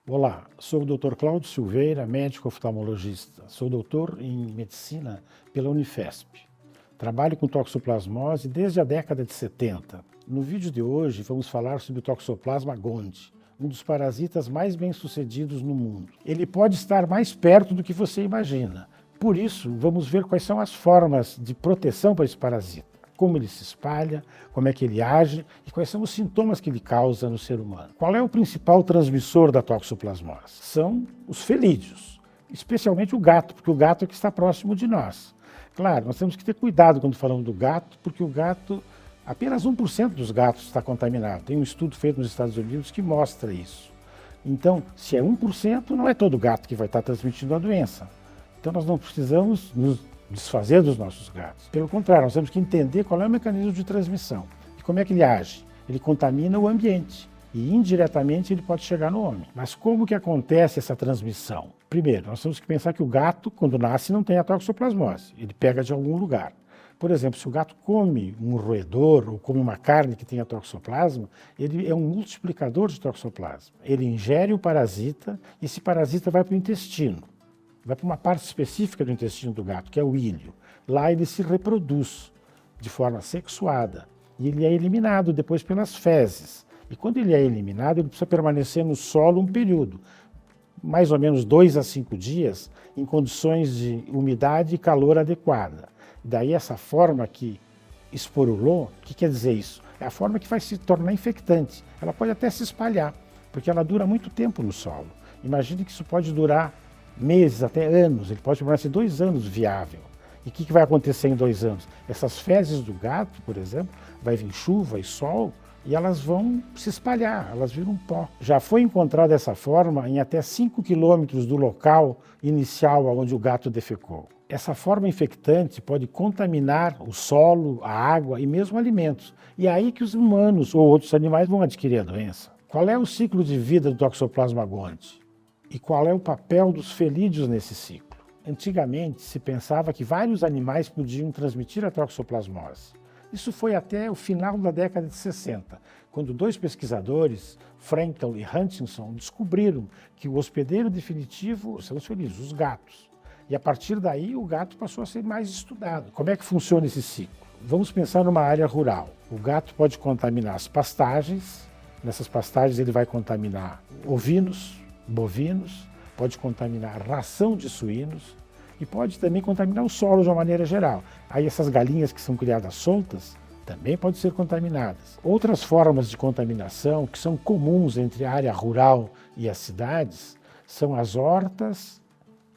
Olá, sou o Dr. Cláudio Silveira, médico oftalmologista. Sou doutor em medicina pela Unifesp. Trabalho com toxoplasmose desde a década de 70. No vídeo de hoje vamos falar sobre o Toxoplasma gondii, um dos parasitas mais bem-sucedidos no mundo. Ele pode estar mais perto do que você imagina. Por isso, vamos ver quais são as formas de proteção para esse parasita. Como ele se espalha, como é que ele age e quais são os sintomas que ele causa no ser humano. Qual é o principal transmissor da toxoplasmose? São os felídeos, especialmente o gato, porque o gato é que está próximo de nós. Claro, nós temos que ter cuidado quando falamos do gato, porque o gato, apenas 1% dos gatos está contaminado. Tem um estudo feito nos Estados Unidos que mostra isso. Então, se é 1%, não é todo gato que vai estar transmitindo a doença. Então nós não precisamos nos desfazer dos nossos gatos. Pelo contrário, nós temos que entender qual é o mecanismo de transmissão e como é que ele age. Ele contamina o ambiente e indiretamente ele pode chegar no homem. Mas como que acontece essa transmissão? Primeiro, nós temos que pensar que o gato, quando nasce, não tem a toxoplasmose. Ele pega de algum lugar. Por exemplo, se o gato come um roedor ou come uma carne que tenha toxoplasma, ele é um multiplicador de toxoplasma. Ele ingere o parasita e esse parasita vai para o intestino. Vai para uma parte específica do intestino do gato, que é o íleo. Lá ele se reproduz de forma sexuada e ele é eliminado depois pelas fezes. E quando ele é eliminado, ele precisa permanecer no solo um período, mais ou menos 2 a 5 dias, em condições de umidade e calor adequada. Daí essa forma que esporulou, o que quer dizer isso? É a forma que vai se tornar infectante. Ela pode até se espalhar, porque ela dura muito tempo no solo. Imagine que isso pode durar meses, até anos, ele pode permanecer 2 anos viável. E o que vai acontecer em 2 anos? Essas fezes do gato, por exemplo, vai vir chuva e sol e elas vão se espalhar, elas viram pó. Já foi encontrado dessa forma em até 5 quilômetros do local inicial onde o gato defecou. Essa forma infectante pode contaminar o solo, a água e mesmo alimentos. E é aí que os humanos ou outros animais vão adquirir a doença. Qual é o ciclo de vida do Toxoplasma gondii? E qual é o papel dos felídeos nesse ciclo? Antigamente se pensava que vários animais podiam transmitir a toxoplasmose. Isso foi até o final da década de 60, quando 2 pesquisadores, Frankel e Hutchinson, descobriram que o hospedeiro definitivo são os felídeos, os gatos. E a partir daí o gato passou a ser mais estudado. Como é que funciona esse ciclo? Vamos pensar numa área rural. O gato pode contaminar as pastagens, nessas pastagens ele vai contaminar ovinos, bovinos, pode contaminar ração de suínos e pode também contaminar o solo de uma maneira geral. Aí essas galinhas que são criadas soltas também podem ser contaminadas. Outras formas de contaminação que são comuns entre a área rural e as cidades são as hortas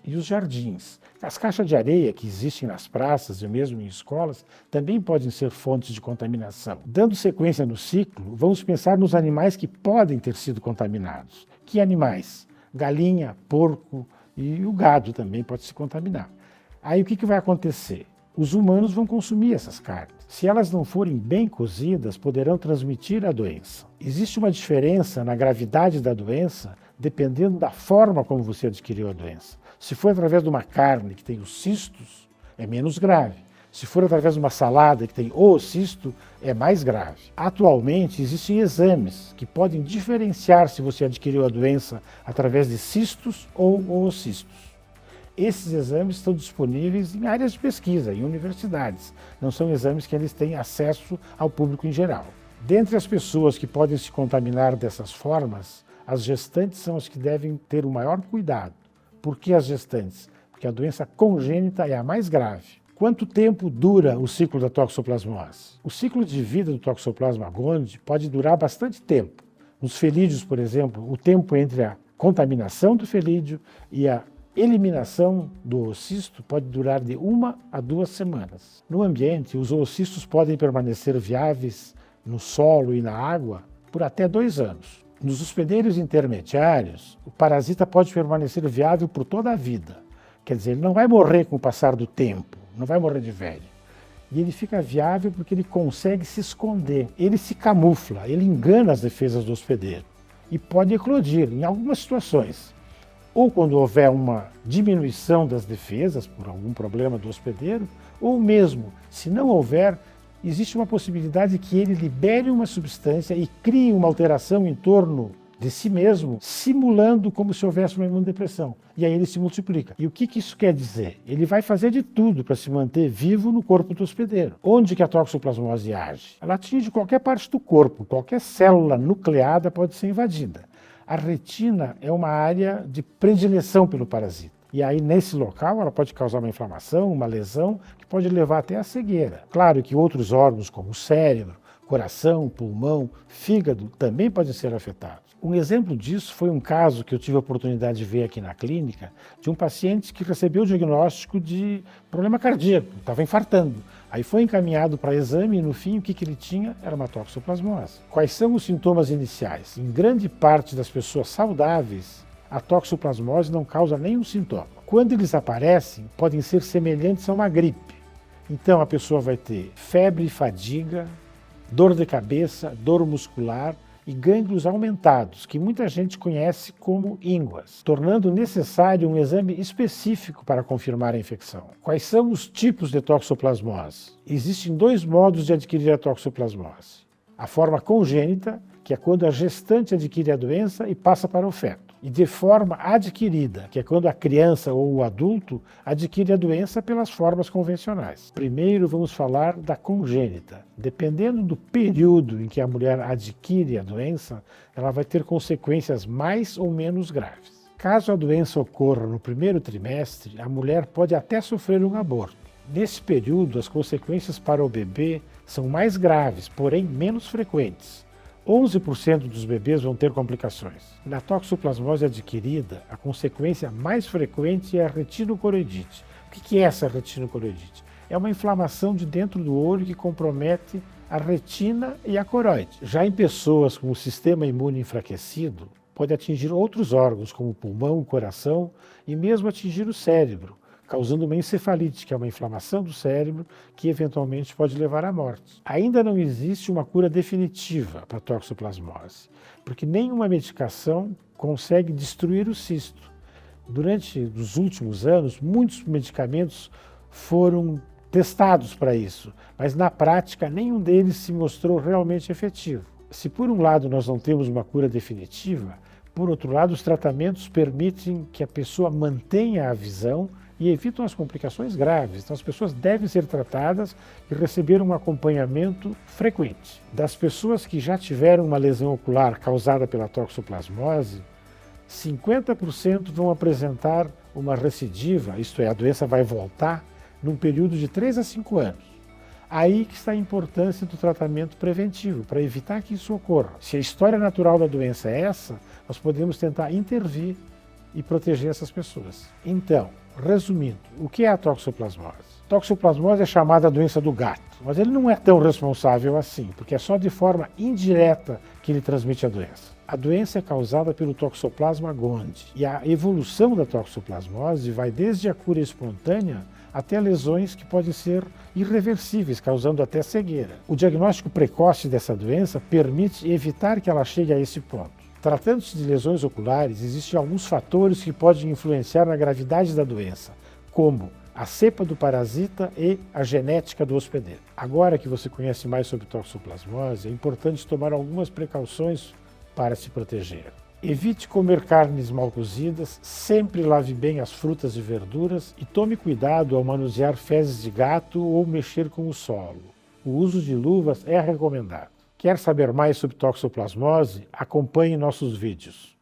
e os jardins. As caixas de areia que existem nas praças e mesmo em escolas também podem ser fontes de contaminação. Dando sequência no ciclo, vamos pensar nos animais que podem ter sido contaminados. Que animais? Galinha, porco e o gado também pode se contaminar. Aí o que vai acontecer? Os humanos vão consumir essas carnes. Se elas não forem bem cozidas, poderão transmitir a doença. Existe uma diferença na gravidade da doença dependendo da forma como você adquiriu a doença. Se for através de uma carne que tem os cistos, é menos grave. Se for através de uma salada que tem o cisto, é mais grave. Atualmente, existem exames que podem diferenciar se você adquiriu a doença através de cistos ou oocistos. Esses exames estão disponíveis em áreas de pesquisa, em universidades. Não são exames que eles têm acesso ao público em geral. Dentre as pessoas que podem se contaminar dessas formas, as gestantes são as que devem ter o maior cuidado. Por que as gestantes? Porque a doença congênita é a mais grave. Quanto tempo dura o ciclo da toxoplasmose? O ciclo de vida do Toxoplasma gondii pode durar bastante tempo. Nos felídeos, por exemplo, o tempo entre a contaminação do felídeo e a eliminação do oocisto pode durar de 1 a 2 semanas. No ambiente, os oocistos podem permanecer viáveis no solo e na água por até 2 anos. Nos hospedeiros intermediários, o parasita pode permanecer viável por toda a vida. Quer dizer, ele não vai morrer com o passar do tempo, não vai morrer de velho. E ele fica viável porque ele consegue se esconder, ele se camufla, ele engana as defesas do hospedeiro e pode eclodir em algumas situações. Ou quando houver uma diminuição das defesas por algum problema do hospedeiro, ou mesmo, se não houver, existe uma possibilidade que ele libere uma substância e crie uma alteração em torno de si mesmo, simulando como se houvesse uma imunodepressão. E aí ele se multiplica. E o que isso quer dizer? Ele vai fazer de tudo para se manter vivo no corpo do hospedeiro. Onde que a toxoplasmose age? Ela atinge qualquer parte do corpo, qualquer célula nucleada pode ser invadida. A retina é uma área de predileção pelo parasita. E aí, nesse local, ela pode causar uma inflamação, uma lesão, que pode levar até a cegueira. Claro que outros órgãos, como o cérebro, coração, pulmão, fígado, também podem ser afetados. Um exemplo disso foi um caso que eu tive a oportunidade de ver aqui na clínica, de um paciente que recebeu o diagnóstico de problema cardíaco, estava infartando. Aí foi encaminhado para exame e no fim o que ele tinha era uma toxoplasmose. Quais são os sintomas iniciais? Em grande parte das pessoas saudáveis, a toxoplasmose não causa nenhum sintoma. Quando eles aparecem, podem ser semelhantes a uma gripe. Então a pessoa vai ter febre e fadiga, dor de cabeça, dor muscular e gânglios aumentados, que muita gente conhece como ínguas, tornando necessário um exame específico para confirmar a infecção. Quais são os tipos de toxoplasmose? Existem dois modos de adquirir a toxoplasmose. A forma congênita, que é quando a gestante adquire a doença e passa para o feto. E de forma adquirida, que é quando a criança ou o adulto adquire a doença pelas formas convencionais. Primeiro vamos falar da congênita. Dependendo do período em que a mulher adquire a doença, ela vai ter consequências mais ou menos graves. Caso a doença ocorra no primeiro trimestre, a mulher pode até sofrer um aborto. Nesse período, as consequências para o bebê são mais graves, porém menos frequentes. 11% dos bebês vão ter complicações. Na toxoplasmose adquirida, a consequência mais frequente é a retinocoroidite. O que é essa retinocoroidite? É uma inflamação de dentro do olho que compromete a retina e a coroide. Já em pessoas com o sistema imune enfraquecido, pode atingir outros órgãos, como o pulmão, o coração e mesmo atingir o cérebro, causando uma encefalite, que é uma inflamação do cérebro que eventualmente pode levar à morte. Ainda não existe uma cura definitiva para a toxoplasmose, porque nenhuma medicação consegue destruir o cisto. Durante os últimos anos, muitos medicamentos foram testados para isso, mas na prática nenhum deles se mostrou realmente efetivo. Se por um lado nós não temos uma cura definitiva, por outro lado os tratamentos permitem que a pessoa mantenha a visão e evitam as complicações graves. Então as pessoas devem ser tratadas e receber um acompanhamento frequente. Das pessoas que já tiveram uma lesão ocular causada pela toxoplasmose, 50% vão apresentar uma recidiva, isto é, a doença vai voltar, num período de 3 a 5 anos. Aí que está a importância do tratamento preventivo, para evitar que isso ocorra. Se a história natural da doença é essa, nós podemos tentar intervir e proteger essas pessoas. Então, resumindo, o que é a toxoplasmose? Toxoplasmose é chamada doença do gato, mas ele não é tão responsável assim, porque é só de forma indireta que ele transmite a doença. A doença é causada pelo Toxoplasma gondii e a evolução da toxoplasmose vai desde a cura espontânea até lesões que podem ser irreversíveis, causando até cegueira. O diagnóstico precoce dessa doença permite evitar que ela chegue a esse ponto. Tratando-se de lesões oculares, existem alguns fatores que podem influenciar na gravidade da doença, como a cepa do parasita e a genética do hospedeiro. Agora que você conhece mais sobre toxoplasmose, é importante tomar algumas precauções para se proteger. Evite comer carnes mal cozidas, sempre lave bem as frutas e verduras e tome cuidado ao manusear fezes de gato ou mexer com o solo. O uso de luvas é recomendado. Quer saber mais sobre toxoplasmose? Acompanhe nossos vídeos.